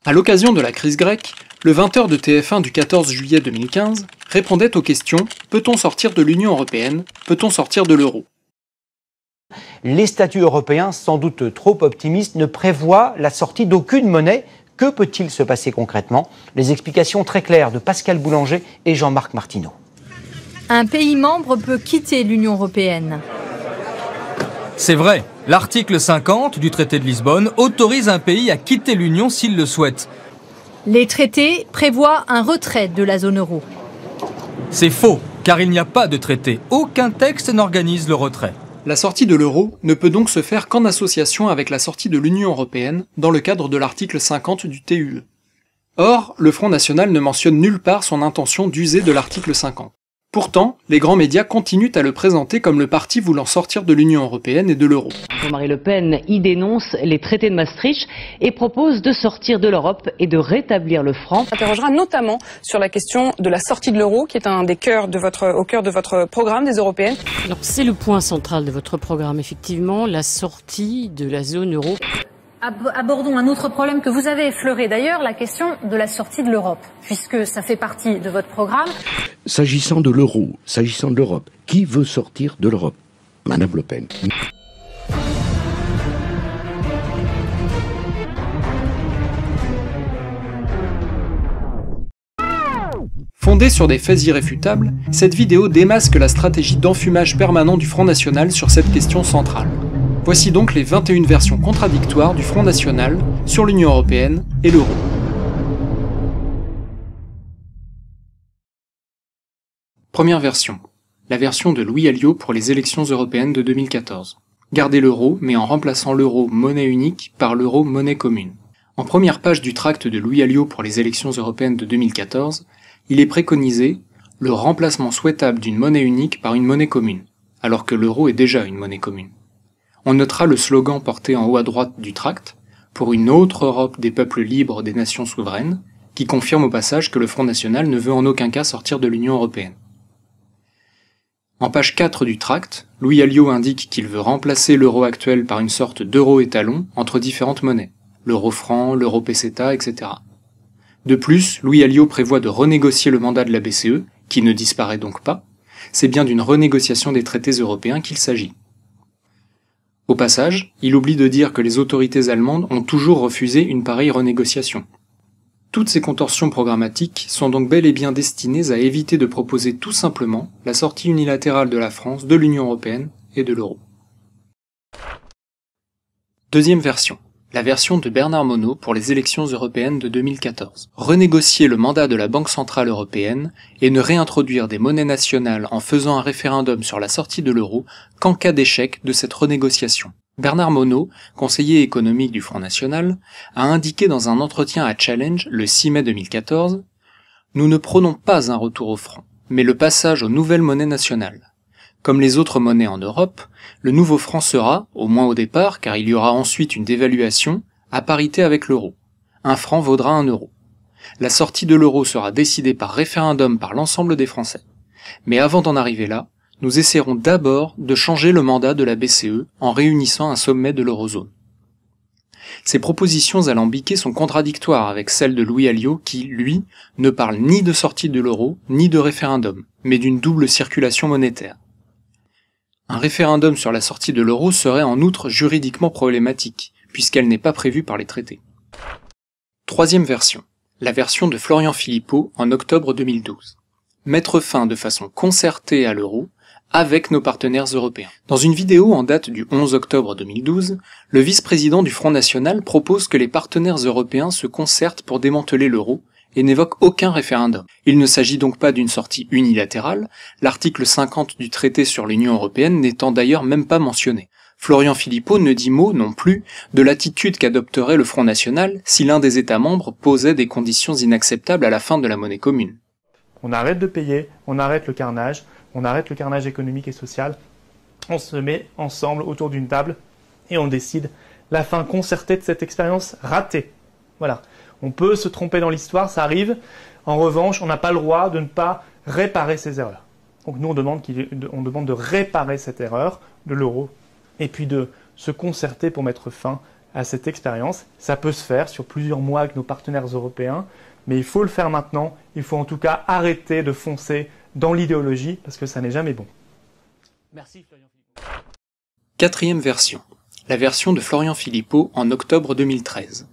À l'occasion de la crise grecque, le 20h de TF1 du 14 juillet 2015 répondait aux questions « Peut-on sortir de l'Union européenne ? Peut-on sortir de l'euro ?» Les statuts européens, sans doute trop optimistes, ne prévoient la sortie d'aucune monnaie. Que peut-il se passer concrètement? Les explications très claires de Pascal Boulanger et Jean-Marc Martineau. Un pays membre peut quitter l'Union européenne. C'est vrai, l'article 50 du traité de Lisbonne autorise un pays à quitter l'Union s'il le souhaite. Les traités prévoient un retrait de la zone euro. C'est faux, car il n'y a pas de traité. Aucun texte n'organise le retrait. La sortie de l'euro ne peut donc se faire qu'en association avec la sortie de l'Union européenne dans le cadre de l'article 50 du TUE. Or, le Front National ne mentionne nulle part son intention d'user de l'article 50. Pourtant, les grands médias continuent à le présenter comme le parti voulant sortir de l'Union européenne et de l'euro. Jean-Marie Le Pen y dénonce les traités de Maastricht et propose de sortir de l'Europe et de rétablir le franc. On interrogera notamment sur la question de la sortie de l'euro, qui est un des cœurs au cœur de votre programme des Européennes. Alors c'est le point central de votre programme, effectivement, la sortie de la zone euro. Abordons un autre problème que vous avez effleuré d'ailleurs, la question de la sortie de l'Europe, puisque ça fait partie de votre programme. S'agissant de l'euro, s'agissant de l'Europe, qui veut sortir de l'Europe? Madame Le Pen. Fondée sur des faits irréfutables, cette vidéo démasque la stratégie d'enfumage permanent du Front National sur cette question centrale. Voici donc les 21 versions contradictoires du Front National sur l'Union européenne et l'euro. Première version. La version de Louis Alliot pour les élections européennes de 2014. Garder l'euro, mais en remplaçant l'euro monnaie unique par l'euro monnaie commune. En première page du tract de Louis Alliot pour les élections européennes de 2014, il est préconisé le remplacement souhaitable d'une monnaie unique par une monnaie commune, alors que l'euro est déjà une monnaie commune. On notera le slogan porté en haut à droite du tract, pour une autre Europe des peuples libres des nations souveraines, qui confirme au passage que le Front National ne veut en aucun cas sortir de l'Union européenne. En page 4 du tract, Louis Alliot indique qu'il veut remplacer l'euro actuel par une sorte d'euro étalon entre différentes monnaies, l'euro franc, l'euro peseta, etc. De plus, Louis Alliot prévoit de renégocier le mandat de la BCE, qui ne disparaît donc pas. C'est bien d'une renégociation des traités européens qu'il s'agit. Au passage, il oublie de dire que les autorités allemandes ont toujours refusé une pareille renégociation. Toutes ces contorsions programmatiques sont donc bel et bien destinées à éviter de proposer tout simplement la sortie unilatérale de la France de l'Union européenne et de l'euro. Deuxième version. La version de Bernard Monod pour les élections européennes de 2014. Renégocier le mandat de la Banque centrale européenne et ne réintroduire des monnaies nationales en faisant un référendum sur la sortie de l'euro qu'en cas d'échec de cette renégociation. Bernard Monod, conseiller économique du Front National, a indiqué dans un entretien à Challenge le 6 mai 2014 « Nous ne prônons pas un retour au franc, mais le passage aux nouvelles monnaies nationales. Comme les autres monnaies en Europe, le nouveau franc sera, au moins au départ, car il y aura ensuite une dévaluation, à parité avec l'euro. Un franc vaudra un euro. La sortie de l'euro sera décidée par référendum par l'ensemble des Français. Mais avant d'en arriver là, nous essaierons d'abord de changer le mandat de la BCE en réunissant un sommet de l'eurozone. » Ces propositions alambiquées sont contradictoires avec celles de Louis Alliot qui, lui, ne parle ni de sortie de l'euro ni de référendum, mais d'une double circulation monétaire. Un référendum sur la sortie de l'euro serait en outre juridiquement problématique, puisqu'elle n'est pas prévue par les traités. Troisième version. La version de Florian Philippot en octobre 2012. Mettre fin de façon concertée à l'euro avec nos partenaires européens. Dans une vidéo en date du 11 octobre 2012, le vice-président du Front National propose que les partenaires européens se concertent pour démanteler l'euro et n'évoque aucun référendum. Il ne s'agit donc pas d'une sortie unilatérale, l'article 50 du traité sur l'Union européenne n'étant d'ailleurs même pas mentionné. Florian Philippot ne dit mot non plus de l'attitude qu'adopterait le Front National si l'un des États membres posait des conditions inacceptables à la fin de la monnaie commune. On arrête de payer, on arrête le carnage économique et social, on se met ensemble autour d'une table et on décide la fin concertée de cette expérience ratée. Voilà. On peut se tromper dans l'histoire, ça arrive. En revanche, on n'a pas le droit de ne pas réparer ces erreurs. Donc nous, on demande de réparer cette erreur de l'euro et puis de se concerter pour mettre fin à cette expérience. Ça peut se faire sur plusieurs mois avec nos partenaires européens, mais il faut le faire maintenant. Il faut en tout cas arrêter de foncer dans l'idéologie parce que ça n'est jamais bon. Merci Florian. Quatrième version. La version de Florian Philippot en octobre 2013.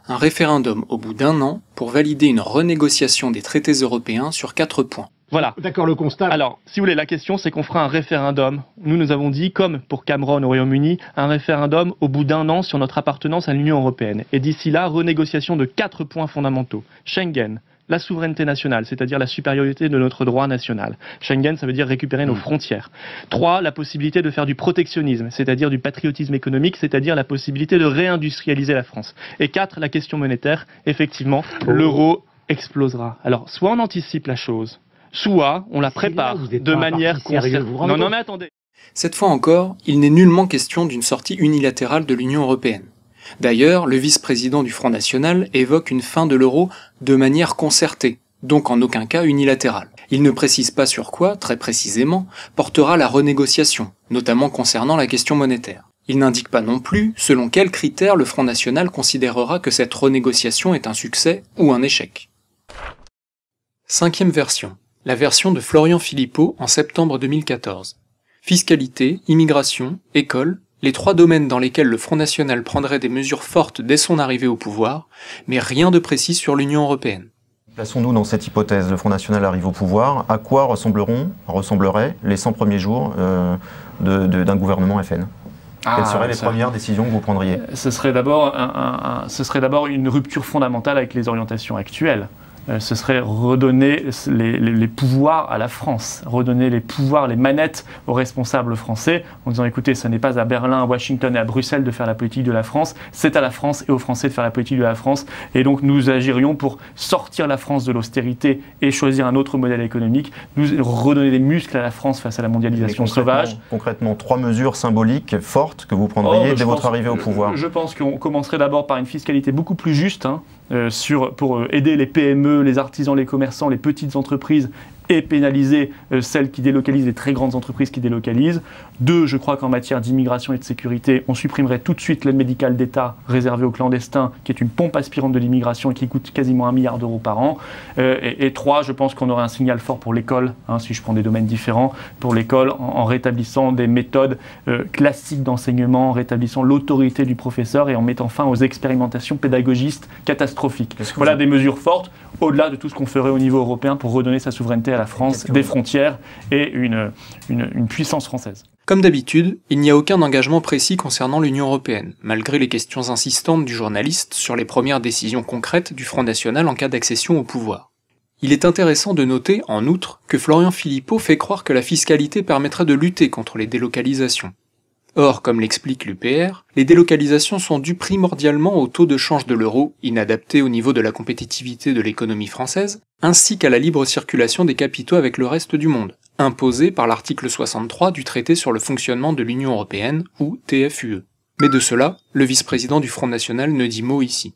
Un référendum au bout d'un an pour valider une renégociation des traités européens sur 4 points. Voilà. D'accord, le constat. Alors, si vous voulez, la question, c'est qu'on fera un référendum. Nous avons dit, comme pour Cameron au Royaume-Uni, un référendum au bout d'un an sur notre appartenance à l'Union européenne. Et d'ici là, renégociation de 4 points fondamentaux. Schengen, la souveraineté nationale, c'est-à-dire la supériorité de notre droit national. Schengen, ça veut dire récupérer nos frontières. 3, la possibilité de faire du protectionnisme, c'est-à-dire du patriotisme économique, c'est-à-dire la possibilité de réindustrialiser la France. Et 4, la question monétaire, effectivement, l'euro explosera. Alors, soit on anticipe la chose, soit on la prépare de manière concertée. Non, mais attendez. Cette fois encore, il n'est nullement question d'une sortie unilatérale de l'Union européenne. D'ailleurs, le vice-président du Front National évoque une fin de l'euro de manière concertée, donc en aucun cas unilatérale. Il ne précise pas sur quoi, très précisément, portera la renégociation, notamment concernant la question monétaire. Il n'indique pas non plus selon quels critères le Front National considérera que cette renégociation est un succès ou un échec. Cinquième version. La version de Florian Philippot en septembre 2014. Fiscalité, immigration, école, les 3 domaines dans lesquels le Front National prendrait des mesures fortes dès son arrivée au pouvoir, mais rien de précis sur l'Union européenne. Plaçons-nous dans cette hypothèse. Le Front National arrive au pouvoir. À quoi ressembleraient les 100 premiers jours d'un gouvernement FN ? Quelles seraient les premières décisions que vous prendriez ? Ce serait d'abord une rupture fondamentale avec les orientations actuelles. Ce serait redonner les pouvoirs à la France, redonner les pouvoirs, les manettes aux responsables français, en disant écoutez, ce n'est pas à Berlin, à Washington et à Bruxelles de faire la politique de la France, c'est à la France et aux Français de faire la politique de la France. Et donc nous agirions pour sortir la France de l'austérité et choisir un autre modèle économique, nous redonner des muscles à la France face à la mondialisation sauvage. Concrètement, 3 mesures symboliques fortes que vous prendriez dès votre arrivée au pouvoir. Je pense qu'on commencerait d'abord par une fiscalité beaucoup plus juste, pour aider les PME, les artisans, les commerçants, les petites entreprises et pénaliser celles qui délocalisent, les très grandes entreprises qui délocalisent. 2, je crois qu'en matière d'immigration et de sécurité, on supprimerait tout de suite l'aide médicale d'État réservée aux clandestins, qui est une pompe aspirante de l'immigration et qui coûte quasiment 1 milliard d'euros par an. Et 3, je pense qu'on aurait un signal fort pour l'école, si je prends des domaines différents, pour l'école, en rétablissant des méthodes classiques d'enseignement, en rétablissant l'autorité du professeur et en mettant fin aux expérimentations pédagogistes catastrophiques. Voilà des mesures fortes, au-delà de tout ce qu'on ferait au niveau européen pour redonner sa souveraineté à la France, des frontières et une puissance française. Comme d'habitude, il n'y a aucun engagement précis concernant l'Union européenne, malgré les questions insistantes du journaliste sur les premières décisions concrètes du Front National en cas d'accession au pouvoir. Il est intéressant de noter, en outre, que Florian Philippot fait croire que la fiscalité permettrait de lutter contre les délocalisations. Or, comme l'explique l'UPR, les délocalisations sont dues primordialement au taux de change de l'euro, inadapté au niveau de la compétitivité de l'économie française, ainsi qu'à la libre circulation des capitaux avec le reste du monde, imposé par l'article 63 du traité sur le fonctionnement de l'Union européenne, ou TFUE. Mais de cela, le vice-président du Front National ne dit mot ici.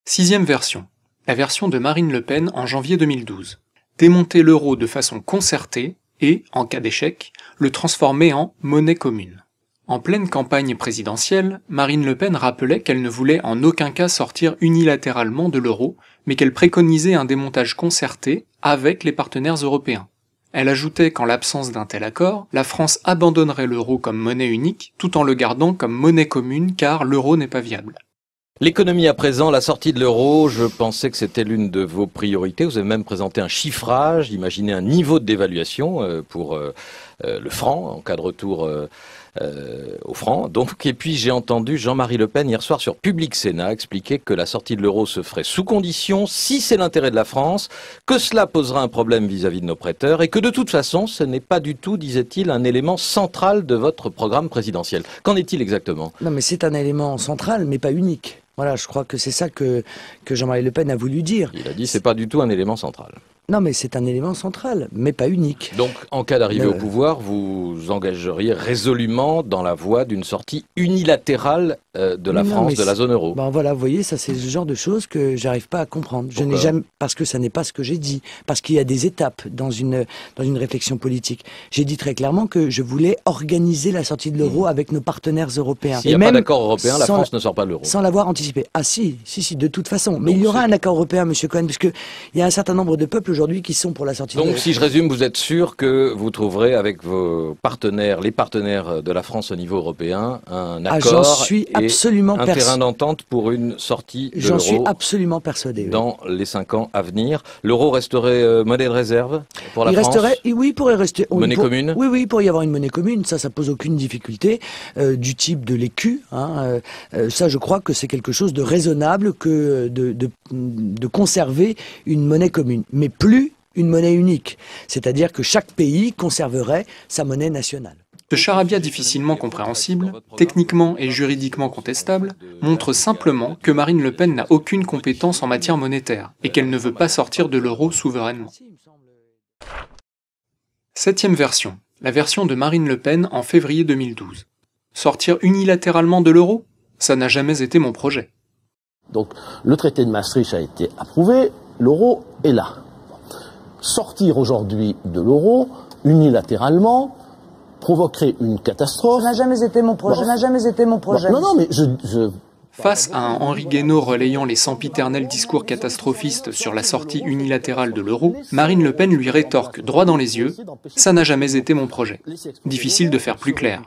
Sixième version. La version de Marine Le Pen en janvier 2012. Démonter l'euro de façon concertée et, en cas d'échec, le transformer en monnaie commune. En pleine campagne présidentielle, Marine Le Pen rappelait qu'elle ne voulait en aucun cas sortir unilatéralement de l'euro, mais qu'elle préconisait un démontage concerté avec les partenaires européens. Elle ajoutait qu'en l'absence d'un tel accord, la France abandonnerait l'euro comme monnaie unique, tout en le gardant comme monnaie commune car l'euro n'est pas viable. L'économie à présent, la sortie de l'euro, je pensais que c'était l'une de vos priorités. Vous avez même présenté un chiffrage, imaginé un niveau de dévaluation pour le franc, en cas de retour au franc. Donc, et puis j'ai entendu Jean-Marie Le Pen hier soir sur Public Sénat expliquer que la sortie de l'euro se ferait sous condition, si c'est l'intérêt de la France, que cela posera un problème vis-à-vis de nos prêteurs et que de toute façon, ce n'est pas du tout, disait-il, un élément central de votre programme présidentiel. Qu'en est-il exactement ? Non, mais c'est un élément central, mais pas unique. Voilà, je crois que c'est ça que Jean-Marie Le Pen a voulu dire. Il a dit c'est pas du tout un élément central. Non, mais c'est un élément central, mais pas unique. Donc, en cas d'arrivée au pouvoir, vous engageriez résolument dans la voie d'une sortie unilatérale de la France, de la zone euro. Ben voilà, vous voyez, ça c'est le genre de choses que j'arrive pas à comprendre. Je n'ai jamais, parce que ça n'est pas ce que j'ai dit, parce qu'il y a des étapes dans une réflexion politique. J'ai dit très clairement que je voulais organiser la sortie de l'euro avec nos partenaires européens. S'il n'y a pas d'accord européen, la France ne sort pas de l'euro. Sans l'avoir anticipé. Ah si, de toute façon. Mais il y aura un accord européen, Monsieur Cohen, puisque il y a un certain nombre de peuples aujourd'hui qui sont pour la sortie de l'euro. Donc, si je résume, vous êtes sûr que vous trouverez avec vos partenaires, les partenaires de la France au niveau européen, un accord j'en suis absolument un terrain d'entente pour une sortie de l'euro. J'en suis absolument persuadé. Dans les 5 ans à venir, l'euro resterait monnaie de réserve pour la France. Oui, il pourrait rester monnaie commune. Oui, il pourrait y avoir une monnaie commune. Ça pose aucune difficulté du type de l'écu. Ça, je crois que c'est quelque chose de raisonnable que de conserver une monnaie commune, mais plus une monnaie unique. C'est-à-dire que chaque pays conserverait sa monnaie nationale. Ce charabia difficilement compréhensible, techniquement et juridiquement contestable, montre simplement que Marine Le Pen n'a aucune compétence en matière monétaire et qu'elle ne veut pas sortir de l'euro souverainement. 7e version, la version de Marine Le Pen en février 2012. Sortir unilatéralement de l'euro ? Ça n'a jamais été mon projet. Donc le traité de Maastricht a été approuvé, l'euro est là. Sortir aujourd'hui de l'euro unilatéralement provoquerait une catastrophe. Ça n'a jamais été mon projet. Ça n'a jamais été mon projet. Non, mais Face à un Henri Guénaud relayant les sempiternels discours catastrophistes sur la sortie unilatérale de l'euro, Marine Le Pen lui rétorque droit dans les yeux « Ça n'a jamais été mon projet ». Difficile de faire plus clair.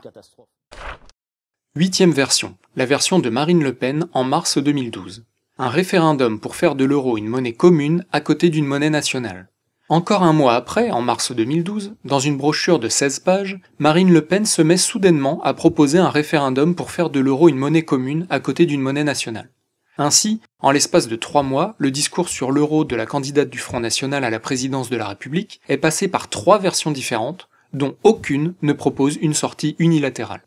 8e version, la version de Marine Le Pen en mars 2012. Un référendum pour faire de l'euro une monnaie commune à côté d'une monnaie nationale. Encore un mois après, en mars 2012, dans une brochure de 16 pages, Marine Le Pen se met soudainement à proposer un référendum pour faire de l'euro une monnaie commune à côté d'une monnaie nationale. Ainsi, en l'espace de 3 mois, le discours sur l'euro de la candidate du Front National à la présidence de la République est passé par 3 versions différentes, dont aucune ne propose une sortie unilatérale.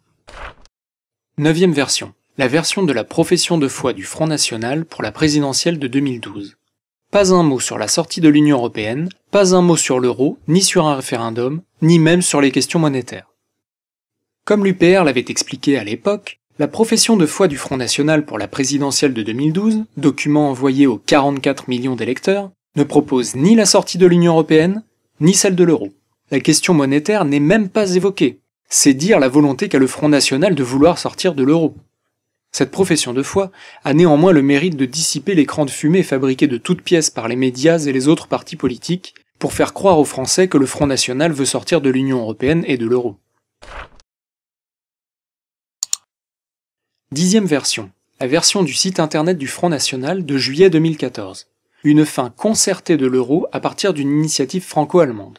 9e version, la version de la profession de foi du Front National pour la présidentielle de 2012. Pas un mot sur la sortie de l'Union européenne, pas un mot sur l'euro, ni sur un référendum, ni même sur les questions monétaires. Comme l'UPR l'avait expliqué à l'époque, la profession de foi du Front National pour la présidentielle de 2012, document envoyé aux 44 millions d'électeurs, ne propose ni la sortie de l'Union européenne, ni celle de l'euro. La question monétaire n'est même pas évoquée. C'est dire la volonté qu'a le Front National de vouloir sortir de l'euro. Cette profession de foi a néanmoins le mérite de dissiper l'écran de fumée fabriqué de toutes pièces par les médias et les autres partis politiques pour faire croire aux Français que le Front National veut sortir de l'Union européenne et de l'euro. 10e version, la version du site internet du Front National de juillet 2014. Une fin concertée de l'euro à partir d'une initiative franco-allemande.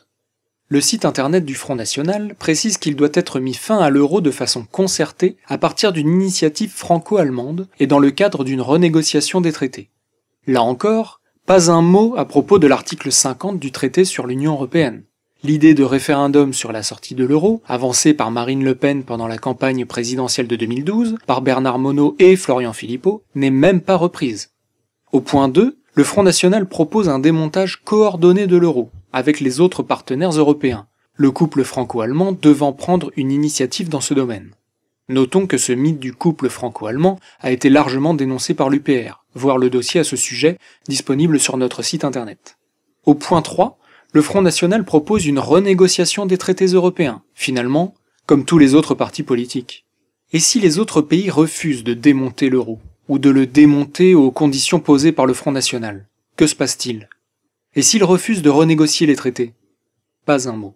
Le site internet du Front National précise qu'il doit être mis fin à l'euro de façon concertée à partir d'une initiative franco-allemande et dans le cadre d'une renégociation des traités. Là encore, pas un mot à propos de l'article 50 du traité sur l'Union européenne. L'idée de référendum sur la sortie de l'euro, avancée par Marine Le Pen pendant la campagne présidentielle de 2012, par Bernard Monod et Florian Philippot, n'est même pas reprise. Au point 2, le Front National propose un démontage coordonné de l'euro, avec les autres partenaires européens, le couple franco-allemand devant prendre une initiative dans ce domaine. Notons que ce mythe du couple franco-allemand a été largement dénoncé par l'UPR, voir le dossier à ce sujet disponible sur notre site internet. Au point 3, le Front National propose une renégociation des traités européens, finalement, comme tous les autres partis politiques. Et si les autres pays refusent de démonter l'euro, ou de le démonter aux conditions posées par le Front National, que se passe-t-il ? Et s'ils refusent de renégocier les traités ? Pas un mot.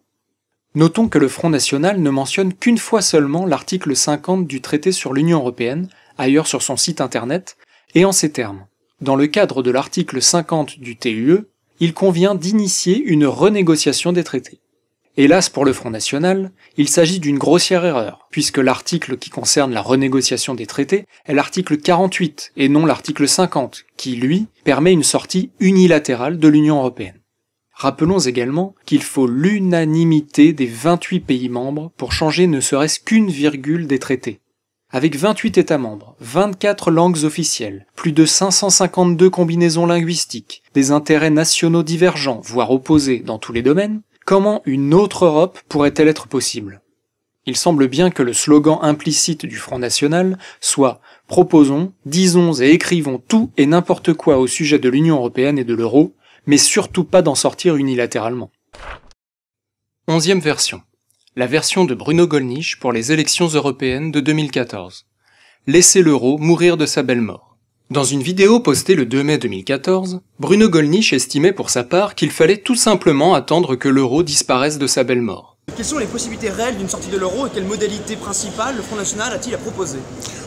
Notons que le Front National ne mentionne qu'une fois seulement l'article 50 du traité sur l'Union européenne, ailleurs sur son site internet, et en ces termes. Dans le cadre de l'article 50 du TUE, il convient d'initier une renégociation des traités. Hélas pour le Front National, il s'agit d'une grossière erreur, puisque l'article qui concerne la renégociation des traités est l'article 48 et non l'article 50, qui, lui, permet une sortie unilatérale de l'Union européenne. Rappelons également qu'il faut l'unanimité des 28 pays membres pour changer ne serait-ce qu'une virgule des traités. Avec 28 États membres, 24 langues officielles, plus de 552 combinaisons linguistiques, des intérêts nationaux divergents, voire opposés dans tous les domaines, comment une autre Europe pourrait-elle être possible ? Il semble bien que le slogan implicite du Front National soit « Proposons, disons et écrivons tout et n'importe quoi au sujet de l'Union européenne et de l'euro, mais surtout pas d'en sortir unilatéralement. 11e version. La version de Bruno Gollnisch pour les élections européennes de 2014. Laissez l'euro mourir de sa belle mort. Dans une vidéo postée le 2 mai 2014, Bruno Gollnisch estimait pour sa part qu'il fallait tout simplement attendre que l'euro disparaisse de sa belle mort. Quelles sont les possibilités réelles d'une sortie de l'euro et quelle modalité principale le Front National a-t-il à proposer?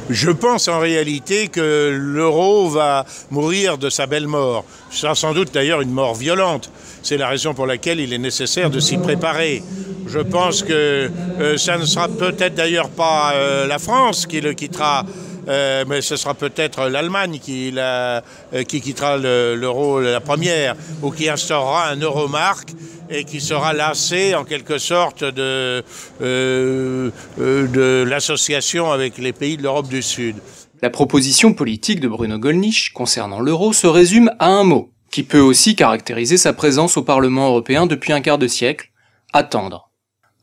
Je pense en réalité que l'euro va mourir de sa belle mort. Ce sera sans doute d'ailleurs une mort violente. C'est la raison pour laquelle il est nécessaire de s'y préparer. Je pense que ça ne sera peut-être d'ailleurs pas la France qui le quittera, mais ce sera peut-être l'Allemagne qui quittera l'euro la première, ou qui instaurera un euro-marque et qui sera lassé en quelque sorte de l'association avec les pays de l'Europe du Sud. La proposition politique de Bruno Gollnisch concernant l'euro se résume à un mot, qui peut aussi caractériser sa présence au Parlement européen depuis un quart de siècle, attendre.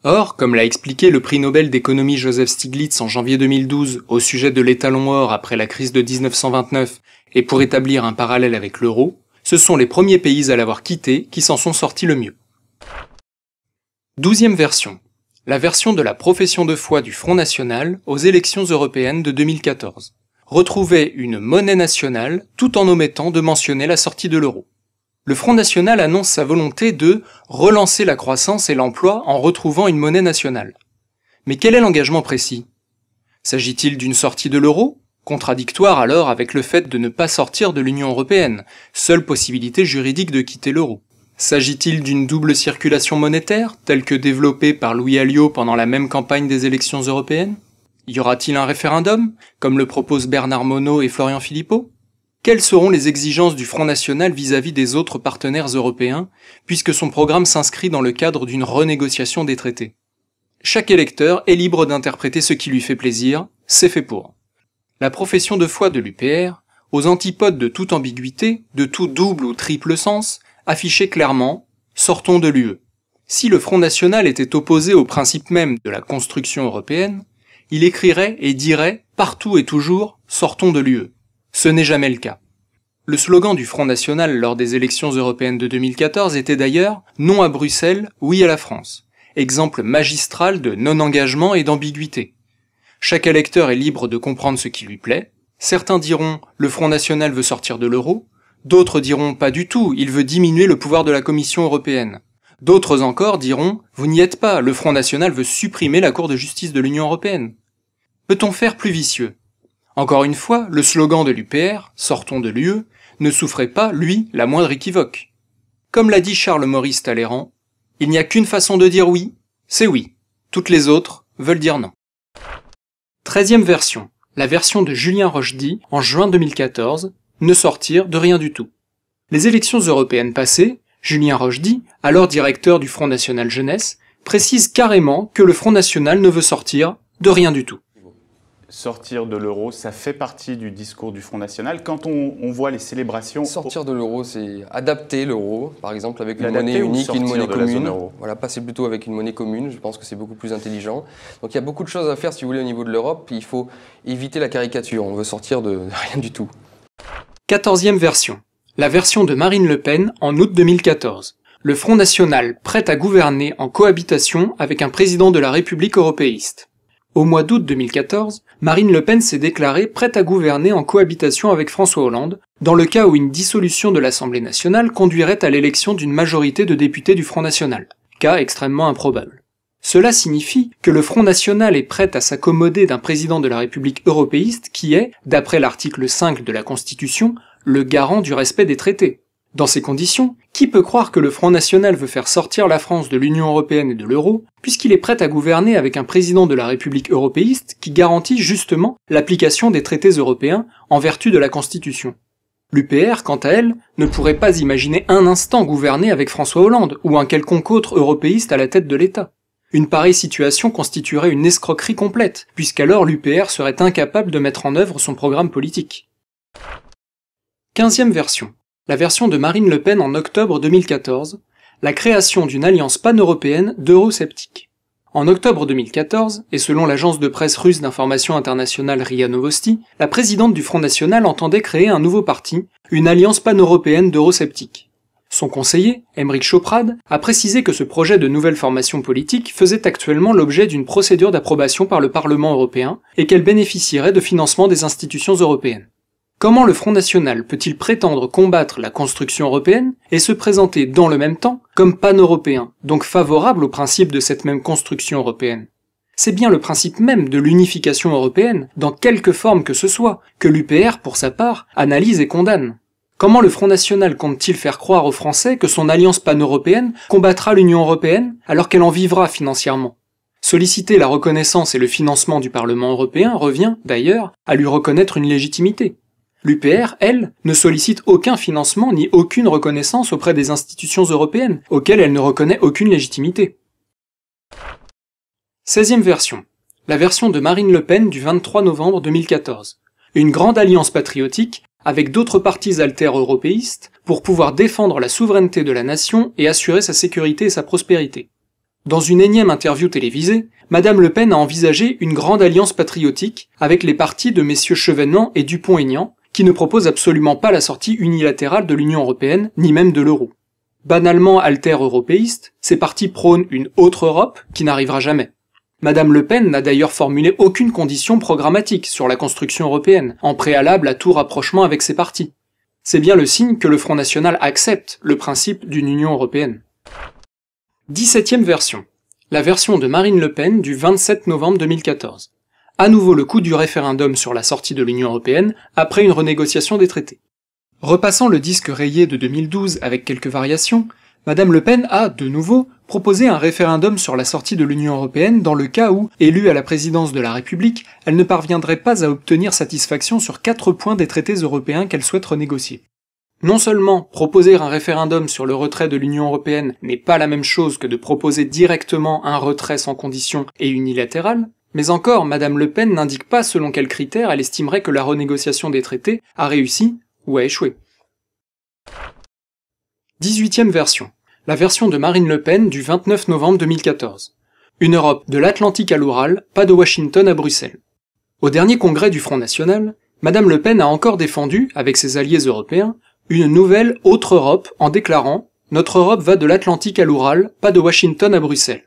Or, comme l'a expliqué le prix Nobel d'économie Joseph Stiglitz en janvier 2012 au sujet de l'étalon or après la crise de 1929 et pour établir un parallèle avec l'euro, ce sont les premiers pays à l'avoir quitté qui s'en sont sortis le mieux. 12e version. La version de la profession de foi du Front National aux élections européennes de 2014. Retrouver une monnaie nationale tout en omettant de mentionner la sortie de l'euro. Le Front National annonce sa volonté de relancer la croissance et l'emploi en retrouvant une monnaie nationale. Mais quel est l'engagement précis? S'agit-il d'une sortie de l'euro? Contradictoire alors avec le fait de ne pas sortir de l'Union européenne, seule possibilité juridique de quitter l'euro. S'agit-il d'une double circulation monétaire, telle que développée par Louis Alliot pendant la même campagne des élections européennes? Y aura-t-il un référendum, comme le proposent Bernard Monod et Florian Philippot? Quelles seront les exigences du Front National vis-à-vis des autres partenaires européens, puisque son programme s'inscrit dans le cadre d'une renégociation des traités? Chaque électeur est libre d'interpréter ce qui lui fait plaisir, c'est fait pour. La profession de foi de l'UPR, aux antipodes de toute ambiguïté, de tout double ou triple sens, affichait clairement « sortons de l'UE ». Si le Front National était opposé au principe même de la construction européenne, il écrirait et dirait partout et toujours « sortons de l'UE ». Ce n'est jamais le cas. Le slogan du Front National lors des élections européennes de 2014 était d'ailleurs « non à Bruxelles, oui à la France », exemple magistral de non-engagement et d'ambiguïté. Chaque électeur est libre de comprendre ce qui lui plaît. Certains diront « le Front National veut sortir de l'euro », d'autres diront « pas du tout, il veut diminuer le pouvoir de la Commission européenne ». D'autres encore diront « vous n'y êtes pas, le Front National veut supprimer la Cour de justice de l'Union européenne ». Peut-on faire plus vicieux? Encore une fois, le slogan de l'UPR, « sortons de l'UE », ne souffrait pas, lui, la moindre équivoque. Comme l'a dit Charles-Maurice Talleyrand, « il n'y a qu'une façon de dire oui, c'est oui. Toutes les autres veulent dire non ». 13e version, la version de Julien Rochdy en juin 2014, ne sortir de rien du tout. Les élections européennes passées, Julien Rochdy, alors directeur du Front National Jeunesse, précise carrément que le Front National ne veut sortir de rien du tout. Sortir de l'euro, ça fait partie du discours du Front National. Quand on voit les célébrations... Sortir de l'euro, c'est adapter l'euro, par exemple avec une monnaie unique, une monnaie commune. Voilà, passer plutôt avec une monnaie commune, je pense que c'est beaucoup plus intelligent. Donc il y a beaucoup de choses à faire, si vous voulez, au niveau de l'Europe. Il faut éviter la caricature, on veut sortir de rien du tout. 14e version. La version de Marine Le Pen en août 2014. Le Front National prêt à gouverner en cohabitation avec un président de la République européiste. Au mois d'août 2014, Marine Le Pen s'est déclarée prête à gouverner en cohabitation avec François Hollande, dans le cas où une dissolution de l'Assemblée nationale conduirait à l'élection d'une majorité de députés du Front National, cas extrêmement improbable. Cela signifie que le Front National est prêt à s'accommoder d'un président de la République européiste qui est, d'après l'article 5 de la Constitution, le garant du respect des traités. Dans ces conditions, qui peut croire que le Front National veut faire sortir la France de l'Union européenne et de l'euro, puisqu'il est prêt à gouverner avec un président de la République européiste qui garantit justement l'application des traités européens en vertu de la Constitution? L'UPR, quant à elle, ne pourrait pas imaginer un instant gouverner avec François Hollande ou un quelconque autre européiste à la tête de l'État. Une pareille situation constituerait une escroquerie complète, puisqu'alors l'UPR serait incapable de mettre en œuvre son programme politique. 15e version. La version de Marine Le Pen en octobre 2014, la création d'une alliance pan-européenne d'eurosceptiques. En octobre 2014, et selon l'agence de presse russe d'information internationale RIA Novosti, la présidente du Front National entendait créer un nouveau parti, une alliance pan-européenne d'eurosceptiques. Son conseiller, Aymeric Choprade, a précisé que ce projet de nouvelle formation politique faisait actuellement l'objet d'une procédure d'approbation par le Parlement européen et qu'elle bénéficierait de financement des institutions européennes. Comment le Front National peut-il prétendre combattre la construction européenne et se présenter dans le même temps comme pan-européen, donc favorable au principe de cette même construction européenne? C'est bien le principe même de l'unification européenne, dans quelque forme que ce soit, que l'UPR, pour sa part, analyse et condamne. Comment le Front National compte-t-il faire croire aux Français que son alliance pan-européenne combattra l'Union européenne alors qu'elle en vivra financièrement? Solliciter la reconnaissance et le financement du Parlement européen revient, d'ailleurs, à lui reconnaître une légitimité. L'UPR, elle, ne sollicite aucun financement ni aucune reconnaissance auprès des institutions européennes, auxquelles elle ne reconnaît aucune légitimité. 16e version. La version de Marine Le Pen du 23 novembre 2014. Une grande alliance patriotique, avec d'autres partis alter-européistes, pour pouvoir défendre la souveraineté de la nation et assurer sa sécurité et sa prospérité. Dans une énième interview télévisée, Madame Le Pen a envisagé une grande alliance patriotique avec les partis de messieurs Chevènement et Dupont-Aignan, qui ne propose absolument pas la sortie unilatérale de l'Union européenne, ni même de l'euro. Banalement alter-européiste, ces partis prônent une autre Europe qui n'arrivera jamais. Madame Le Pen n'a d'ailleurs formulé aucune condition programmatique sur la construction européenne, en préalable à tout rapprochement avec ces partis. C'est bien le signe que le Front National accepte le principe d'une Union européenne. 17e version. La version de Marine Le Pen du 27 novembre 2014. À nouveau le coup du référendum sur la sortie de l'Union européenne après une renégociation des traités. Repassant le disque rayé de 2012 avec quelques variations, Madame Le Pen a, de nouveau, proposé un référendum sur la sortie de l'Union européenne dans le cas où, élue à la présidence de la République, elle ne parviendrait pas à obtenir satisfaction sur 4 points des traités européens qu'elle souhaite renégocier. Non seulement proposer un référendum sur le retrait de l'Union européenne n'est pas la même chose que de proposer directement un retrait sans condition et unilatéral, mais encore, Madame Le Pen n'indique pas selon quels critères elle estimerait que la renégociation des traités a réussi ou a échoué. 18e version. La version de Marine Le Pen du 29 novembre 2014. Une Europe de l'Atlantique à l'Oural, pas de Washington à Bruxelles. Au dernier congrès du Front National, Madame Le Pen a encore défendu, avec ses alliés européens, une nouvelle autre Europe en déclarant « Notre Europe va de l'Atlantique à l'Oural, pas de Washington à Bruxelles ».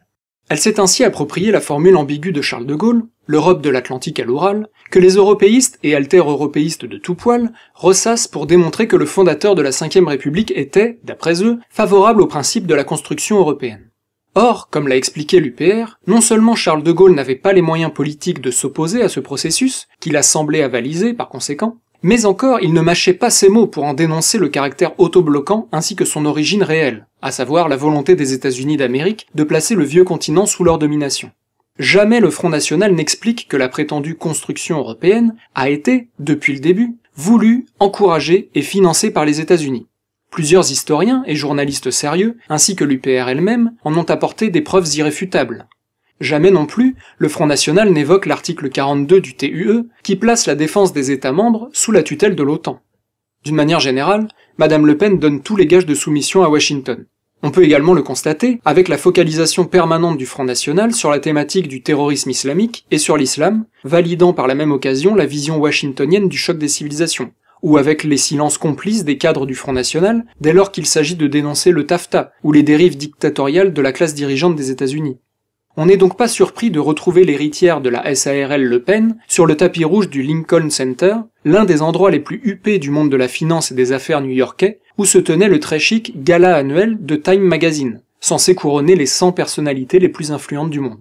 Elle s'est ainsi approprié la formule ambiguë de Charles de Gaulle, l'Europe de l'Atlantique à l'Oural, que les européistes et alter-européistes de tout poil ressassent pour démontrer que le fondateur de la Ve République était, d'après eux, favorable au principe de la construction européenne. Or, comme l'a expliqué l'UPR, non seulement Charles de Gaulle n'avait pas les moyens politiques de s'opposer à ce processus, qu'il a semblé avaliser par conséquent, mais encore il ne mâchait pas ses mots pour en dénoncer le caractère autobloquant ainsi que son origine réelle, à savoir la volonté des États-Unis d'Amérique de placer le vieux continent sous leur domination. Jamais le Front National n'explique que la prétendue construction européenne a été, depuis le début, voulue, encouragée et financée par les États-Unis. Plusieurs historiens et journalistes sérieux, ainsi que l'UPR elle-même, en ont apporté des preuves irréfutables. Jamais non plus, le Front National n'évoque l'article 42 du TUE, qui place la défense des États membres sous la tutelle de l'OTAN. D'une manière générale, Madame Le Pen donne tous les gages de soumission à Washington. On peut également le constater avec la focalisation permanente du Front National sur la thématique du terrorisme islamique et sur l'islam, validant par la même occasion la vision washingtonienne du choc des civilisations, ou avec les silences complices des cadres du Front National dès lors qu'il s'agit de dénoncer le TAFTA ou les dérives dictatoriales de la classe dirigeante des États-Unis. On n'est donc pas surpris de retrouver l'héritière de la SARL Le Pen sur le tapis rouge du Lincoln Center, l'un des endroits les plus huppés du monde de la finance et des affaires new-yorkais, où se tenait le très chic gala annuel de Time Magazine, censé couronner les 100 personnalités les plus influentes du monde.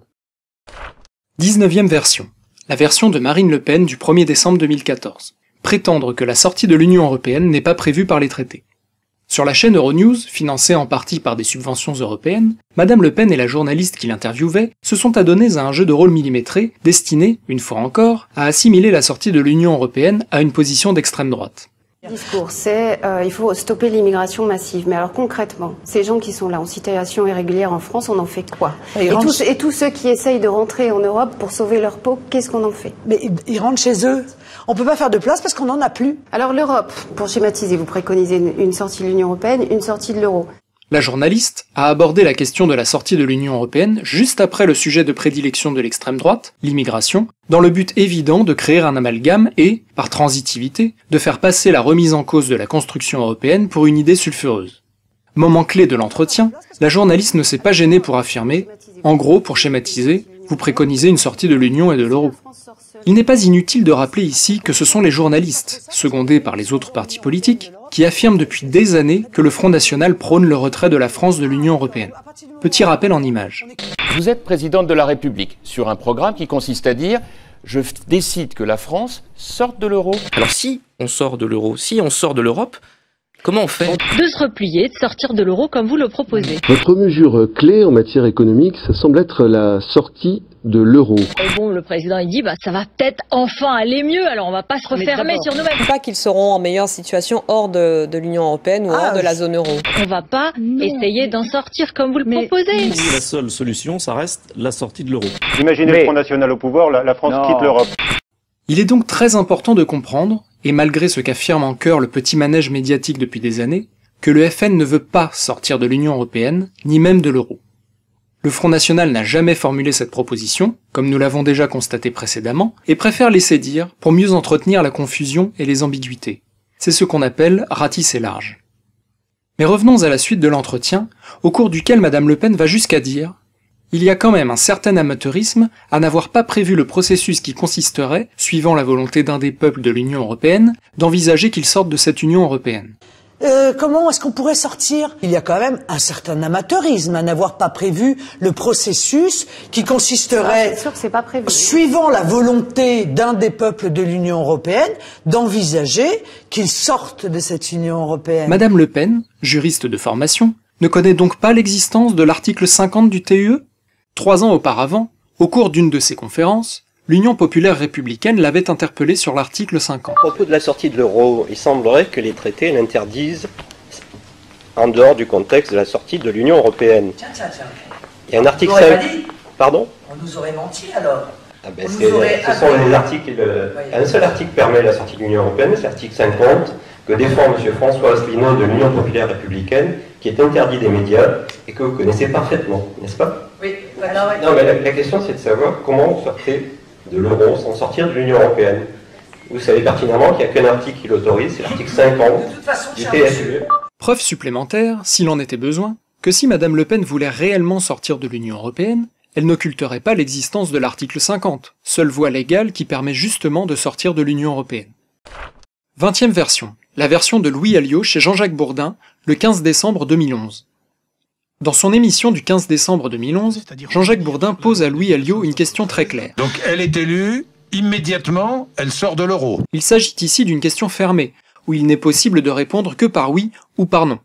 19e version. La version de Marine Le Pen du 1er décembre 2014. Prétendre que la sortie de l'Union européenne n'est pas prévue par les traités. Sur la chaîne Euronews, financée en partie par des subventions européennes, Madame Le Pen et la journaliste qui l'interviewait se sont adonnés à un jeu de rôle millimétré destiné, une fois encore, à assimiler la sortie de l'Union européenne à une position d'extrême droite. Le discours, c'est il faut stopper l'immigration massive. Mais alors concrètement, ces gens qui sont là en situation irrégulière en France, on en fait quoi? Et tous ceux qui essayent de rentrer en Europe pour sauver leur peau, qu'est-ce qu'on en fait? Mais ils rentrent chez eux. On peut pas faire de place parce qu'on n'en a plus. Alors l'Europe, pour schématiser, vous préconisez une sortie de l'Union européenne, une sortie de l'euro. La journaliste a abordé la question de la sortie de l'Union européenne juste après le sujet de prédilection de l'extrême droite, l'immigration, dans le but évident de créer un amalgame et, par transitivité, de faire passer la remise en cause de la construction européenne pour une idée sulfureuse. Moment clé de l'entretien, la journaliste ne s'est pas gênée pour affirmer, en gros, pour schématiser, vous préconisez une sortie de l'Union et de l'euro. Il n'est pas inutile de rappeler ici que ce sont les journalistes, secondés par les autres partis politiques, qui affirment depuis des années que le Front National prône le retrait de la France de l'Union européenne. Petit rappel en images. Vous êtes présidente de la République sur un programme qui consiste à dire « je décide que la France sorte de l'euro ». Alors si on sort de l'euro, si on sort de l'Europe, comment on fait? De se replier, de sortir de l'euro comme vous le proposez. Votre mesure clé en matière économique, ça semble être la sortie de l'euro. Bon, le président il dit ça va peut-être enfin aller mieux, alors on va pas se refermer sur nous-mêmes. Pas qu'ils seront en meilleure situation hors de l'Union européenne ou hors de la zone euro. On va pas essayer d'en sortir comme vous le proposez. La seule solution, ça reste la sortie de l'euro. Imaginez le Front National au pouvoir, la France quitte l'Europe. Il est donc très important de comprendre, et malgré ce qu'affirme en chœur le petit manège médiatique depuis des années, que le FN ne veut pas sortir de l'Union européenne, ni même de l'euro. Le Front National n'a jamais formulé cette proposition, comme nous l'avons déjà constaté précédemment, et préfère laisser dire pour mieux entretenir la confusion et les ambiguïtés. C'est ce qu'on appelle ratisser large. Mais revenons à la suite de l'entretien, au cours duquel Madame Le Pen va jusqu'à dire « Il y a quand même un certain amateurisme à n'avoir pas prévu le processus qui consisterait, suivant la volonté d'un des peuples de l'Union européenne, d'envisager qu'ils sortent de cette Union européenne. » Comment est-ce qu'on pourrait sortir? Il y a quand même un certain amateurisme à n'avoir pas prévu le processus qui consisterait, c'est sûr que c'est pas prévu, suivant la volonté d'un des peuples de l'Union européenne, d'envisager qu'ils sortent de cette Union européenne. Madame Le Pen, juriste de formation, ne connaît donc pas l'existence de l'article 50 du TUE? 3 ans auparavant, au cours d'une de ses conférences, l'Union populaire républicaine l'avait interpellé sur l'article 50. À propos de la sortie de l'euro, il semblerait que les traités l'interdisent en dehors du contexte de la sortie de l'Union européenne. Tiens. Il y a un article 5... Pardon? On nous aurait menti alors. Ce sont les articles... Un seul article permet la sortie de l'Union européenne, c'est l'article 50, que défend M. François Asselineau de l'Union populaire républicaine, qui est interdit des médias et que vous connaissez parfaitement, n'est-ce pas? Oui. Non, mais la question c'est de savoir comment on sortait de l'euro sans sortir de l'Union européenne. Vous savez pertinemment qu'il n'y a qu'un article qui l'autorise, c'est l'article 50 du TSUE. Preuve supplémentaire, s'il en était besoin, que si Madame Le Pen voulait réellement sortir de l'Union européenne, elle n'occulterait pas l'existence de l'article 50, seule voie légale qui permet justement de sortir de l'Union européenne. 20e version, la version de Louis Alliot chez Jean-Jacques Bourdin, le 15 décembre 2011. Dans son émission du 15 décembre 2011, Jean-Jacques Bourdin pose à Louis Alliot une question très claire. Donc elle est élue, immédiatement, elle sort de l'euro. Il s'agit ici d'une question fermée, où il n'est possible de répondre que par oui ou par non.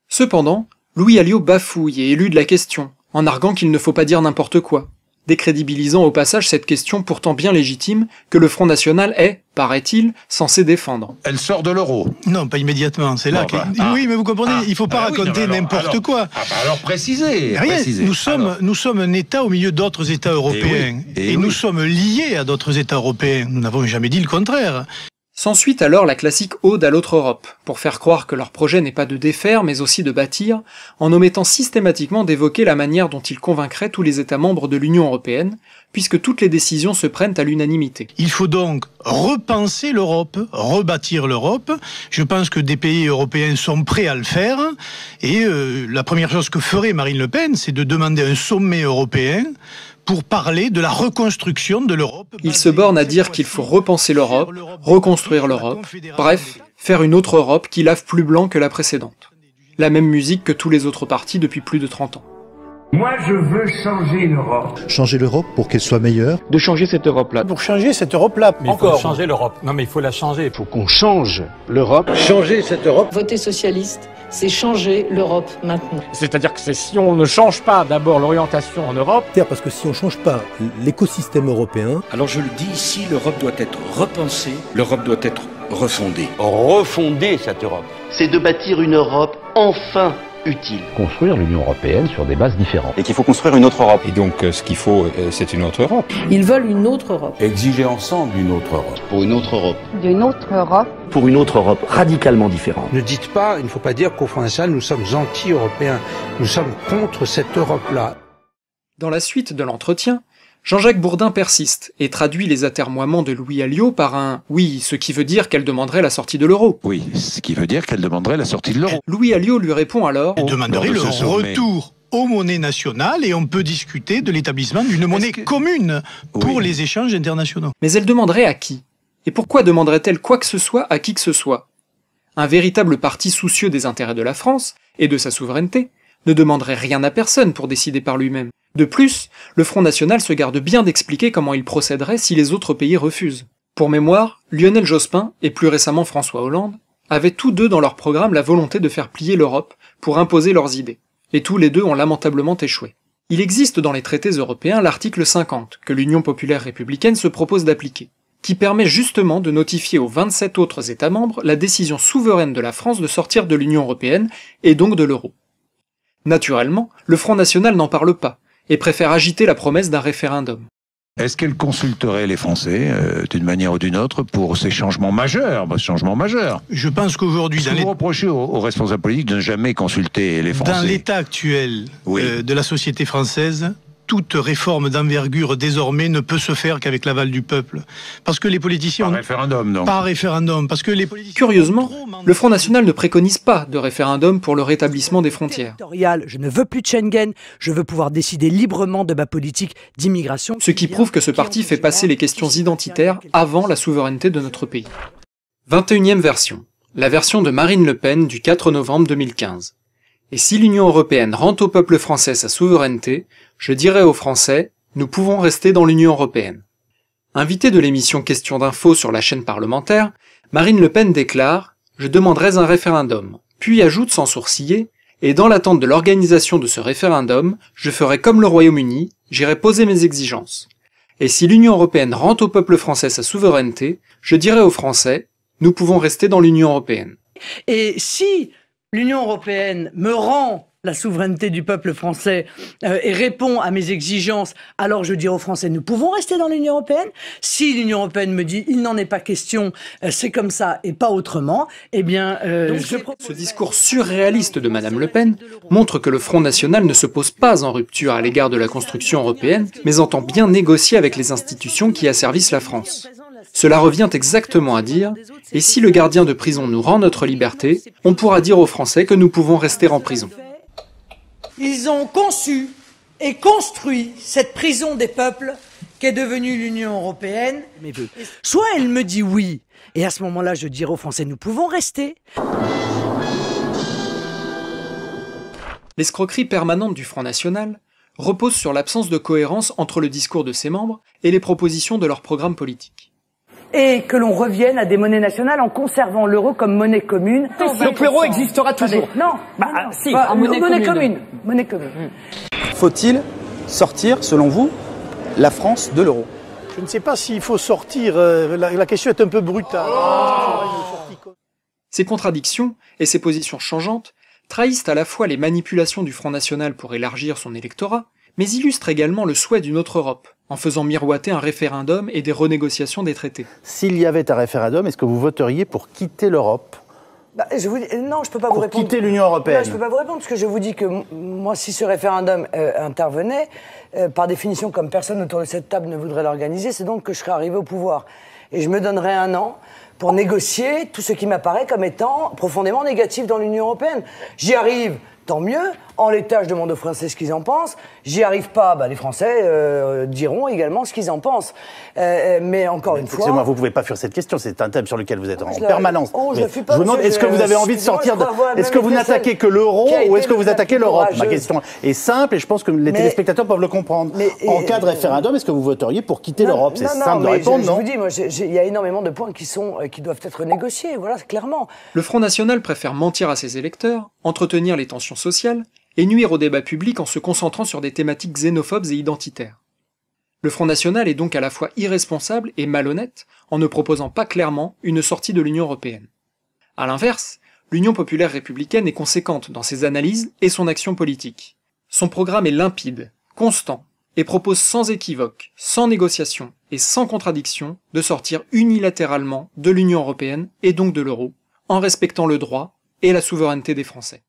Cependant, Louis Alliot bafouille et élude la question, en arguant qu'il ne faut pas dire n'importe quoi, décrédibilisant au passage cette question pourtant bien légitime que le Front National est, paraît-il, censé défendre. Elle sort de l'euro. Non, pas immédiatement, c'est là Oui, mais vous comprenez, il ne faut pas raconter n'importe quoi. Alors précisez. Rien, nous sommes un État au milieu d'autres États européens. Et nous sommes liés à d'autres États européens. Nous n'avons jamais dit le contraire. S'ensuit alors la classique ode à l'autre Europe, pour faire croire que leur projet n'est pas de défaire mais aussi de bâtir, en omettant systématiquement d'évoquer la manière dont ils convaincraient tous les États membres de l'Union européenne, puisque toutes les décisions se prennent à l'unanimité. Il faut donc repenser l'Europe, rebâtir l'Europe. Je pense que des pays européens sont prêts à le faire, et la première chose que ferait Marine Le Pen, c'est de demander un sommet européen pour parler de la reconstruction de l'Europe. Il se borne à dire qu'il faut repenser l'Europe, reconstruire l'Europe, bref, faire une autre Europe qui lave plus blanc que la précédente. La même musique que tous les autres partis depuis plus de 30 ans. Moi, je veux changer l'Europe. Changer l'Europe pour qu'elle soit meilleure. De changer cette Europe-là. Pour changer cette Europe-là. Mais encore. Il faut changer l'Europe. Non, mais il faut la changer. Il faut qu'on change l'Europe. Changer cette Europe. Voter socialiste, c'est changer l'Europe maintenant. C'est-à-dire que si on ne change pas d'abord l'orientation en Europe... Parce que si on ne change pas l'écosystème européen... Alors je le dis ici, l'Europe doit être repensée, l'Europe doit être refondée. Refonder cette Europe. C'est de bâtir une Europe enfin utile. Construire l'Union européenne sur des bases différentes. Et qu'il faut construire une autre Europe. Et donc ce qu'il faut, c'est une autre Europe. Ils veulent une autre Europe. Exiger ensemble une autre Europe. Pour une autre Europe. D'une autre Europe. Pour une autre Europe radicalement différente. Ne dites pas, il ne faut pas dire qu'au Front National, nous sommes anti-européens. Nous sommes contre cette Europe-là. Dans la suite de l'entretien, Jean-Jacques Bourdin persiste et traduit les atermoiements de Louis Alliot par un « oui », ce qui veut dire qu'elle demanderait la sortie de l'euro. Oui, ce qui veut dire qu'elle demanderait la sortie de l'euro. Louis Alliot lui répond alors « Elle demanderait le retour aux monnaies nationales et on peut discuter de l'établissement d'une monnaie commune pour les échanges internationaux. » Mais elle demanderait à qui? Et pourquoi demanderait-elle quoi que ce soit à qui que ce soit? Un véritable parti soucieux des intérêts de la France et de sa souveraineté ne demanderait rien à personne pour décider par lui-même. De plus, le Front National se garde bien d'expliquer comment il procéderait si les autres pays refusent. Pour mémoire, Lionel Jospin, et plus récemment François Hollande, avaient tous deux dans leur programme la volonté de faire plier l'Europe pour imposer leurs idées. Et tous les deux ont lamentablement échoué. Il existe dans les traités européens l'article 50, que l'Union populaire républicaine se propose d'appliquer, qui permet justement de notifier aux 27 autres États membres la décision souveraine de la France de sortir de l'Union européenne, et donc de l'euro. Naturellement, le Front National n'en parle pas, et préfère agiter la promesse d'un référendum. Est-ce qu'elle consulterait les Français, d'une manière ou d'une autre, pour ces changements majeurs, Je pense qu'aujourd'hui... Vous reprochez aux responsables politiques de ne jamais consulter les Français. Dans l'état actuel de la société française, toute réforme d'envergure désormais ne peut se faire qu'avec l'aval du peuple. Parce que les politiciens... Par référendum, donc. Par référendum, parce que les politiciens... Curieusement, le Front National ne préconise pas de référendum pour le rétablissement des frontières. Je ne veux plus de Schengen, je veux pouvoir décider librement de ma politique d'immigration. Ce qui prouve que ce parti fait passer les questions identitaires avant la souveraineté de notre pays. 21e version. La version de Marine Le Pen du 4 novembre 2015. Et si l'Union européenne rend au peuple français sa souveraineté, je dirais aux Français, nous pouvons rester dans l'Union européenne. Invitée de l'émission Question d'info sur la chaîne parlementaire, Marine Le Pen déclare « Je demanderai un référendum », puis ajoute sans sourciller « Et dans l'attente de l'organisation de ce référendum, je ferai comme le Royaume-Uni, j'irai poser mes exigences. Et si l'Union européenne rend au peuple français sa souveraineté, je dirai aux Français, nous pouvons rester dans l'Union européenne. » Et si l'Union européenne me rend la souveraineté du peuple français et répond à mes exigences, alors je dis aux Français, nous pouvons rester dans l'Union européenne. Si l'Union européenne me dit, il n'en est pas question, c'est comme ça et pas autrement, eh bien... Ce discours surréaliste de Madame Le Pen montre que le Front National ne se pose pas en rupture à l'égard de la construction européenne, mais entend bien négocier avec les institutions qui asservissent la France. Cela revient exactement à dire « Et si le gardien de prison nous rend notre liberté, on pourra dire aux Français que nous pouvons rester en prison. » Ils ont conçu et construit cette prison des peuples qu'est devenue l'Union européenne. Soit elle me dit oui, et à ce moment-là, je dirai aux Français, nous pouvons rester. L'escroquerie permanente du Front National repose sur l'absence de cohérence entre le discours de ses membres et les propositions de leur programme politique. Et que l'on revienne à des monnaies nationales en conservant l'euro comme monnaie commune. Donc l'euro existera toujours. Non, si, monnaie commune. Monnaie commune. Faut-il sortir, selon vous, la France de l'euro? Je ne sais pas s'il faut sortir, la question est un peu brutale. Ces contradictions et ces positions changeantes trahissent à la fois les manipulations du Front National pour élargir son électorat, mais illustrent également le souhait d'une autre Europe, en faisant miroiter un référendum et des renégociations des traités. S'il y avait un référendum, est-ce que vous voteriez pour quitter l'Europe? Je vous dis, non, je ne peux pas vous répondre. Pour quitter l'Union européenne? Non, je ne peux pas vous répondre, parce que je vous dis que moi, si ce référendum intervenait, par définition, comme personne autour de cette table ne voudrait l'organiser, c'est donc que je serais arrivé au pouvoir. Et je me donnerais un an pour négocier tout ce qui m'apparaît comme étant profondément négatif dans l'Union européenne. J'y arrive, tant mieux. En l'état, je demande aux Français ce qu'ils en pensent. J'y arrive pas, les Français diront également ce qu'ils en pensent. Mais encore une fois... Excusez-moi, vous ne pouvez pas fuir cette question, c'est un thème sur lequel vous êtes en permanence. Je ne fuis pas. Je vous demande, est-ce que vous avez envie de sortir de... Est-ce que vous n'attaquez que l'euro ou est-ce que vous attaquez l'Europe? Ma question est simple et je pense que les téléspectateurs peuvent le comprendre. En cas de référendum, est-ce que vous voteriez pour quitter l'Europe? C'est simple de répondre, non? Je vous dis, moi, il y a énormément de points qui doivent être négociés, voilà, clairement. Le Front National préfère mentir à ses électeurs, entretenir les tensions sociales, et nuire au débat public en se concentrant sur des thématiques xénophobes et identitaires. Le Front National est donc à la fois irresponsable et malhonnête en ne proposant pas clairement une sortie de l'Union européenne. À l'inverse, L'Union populaire républicaine est conséquente dans ses analyses et son action politique. Son programme est limpide, constant, et propose sans équivoque, sans négociation et sans contradiction de sortir unilatéralement de l'Union européenne et donc de l'euro, en respectant le droit et la souveraineté des Français.